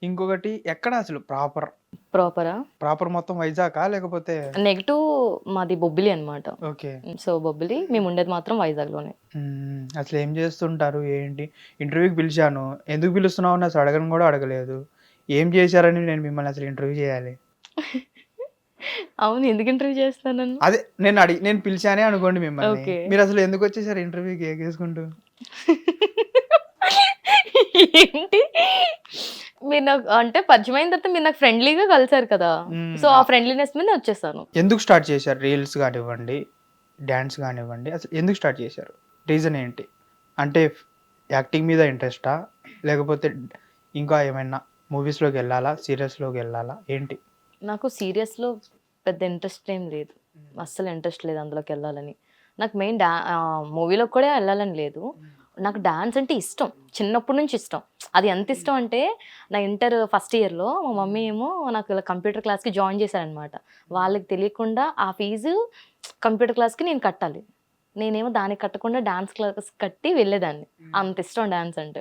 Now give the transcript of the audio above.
ఇంకొకటి ఎక్కడ అసలు ప్రాపర్? ప్రాపరా? ప్రాపర్ మొత్తం వైజాగా? లేకపోతే నెగెటివ్ మాది బొబ్బిలి అనమాట. ఓకే. సో, బొబ్బిలి. మేముండేది మాత్రం వైజాగ్‌లోనే. అసలేం చేస్తుంటారు? ఏంటి? ఇంటర్వ్యూకి పిలిచాను. ఎందుకు పిలుస్తున్నావు అని అసలు అడగను గూడా అడగలేదు. ఏం చేశారని నేను మిమ్మల్ని అసలు ఇంటర్వ్యూ చేయాలి? అవును. ఎందుకు ఇంటర్వ్యూ చేస్తున్నారు నన్ను? అదే నేను పిలిచానే అనుకోండి మిమ్మల్ని. ఓకే. మీరసలు ఎందుకొచ్చేసారు ఇంటర్వ్యూకి ఎగేసుకుంటూ? ఏంటి? మీరు నాకు అంటే పరిచయమైన తర్వాత మీరు నాకు ఫ్రెండ్లీగా కలిసారు కదా! హ్మ్. సో, ఆ ఫ్రెండ్లీనెస్ మీద వచ్చేసాను. ఎందుకు స్టార్ట్ చేశారు? రీల్స్ గానివ్వండి, డాన్స్ గానివ్వండి. అసలు ఎందుకు స్టార్ట్ చేశారు? రీజన్ ఏంటి? అంటే యాక్టింగ్ మీద ఇంట్రెస్టా? లేకపోతే ఇంకా ఏమైనా మూవీస్‌లోకెళ్ళాలా? సీరియల్స్‌లోకెళ్ళాలా? ఏంటి? నాకు సీరియస్‌లో పెద్ద ఇంట్రెస్ట్ ఏం లేదు. అస్సలు ఇంట్రెస్ట్ లేదు అందులోకెళ్ళాలని. నాకు మూవీలోకి కూడా ఎళ్ళాలని లేదు. నాకు డాన్స్ అంటే ఇష్టం. చిన్నప్పటి నుంచి ఇష్టం. అది ఎంత ఇష్టం అంటే నా ఇంటర్ ఫస్ట్ ఇయర్‌లో మా మమ్మీ ఏమో నాకు ఇలా కంప్యూటర్ క్లాస్‌కి జాయిన్ చేశారనమాట. వాళ్ళకి తెలియకుండా ఆ ఫీజు కంప్యూటర్ క్లాస్‌కి నేను కట్టాలి. నేనేమో దానికి కట్టకుండా డాన్స్ క్లాస్ కట్టి వెళ్ళేదాన్ని. అంత ఇష్టం డాన్స్ అంటే.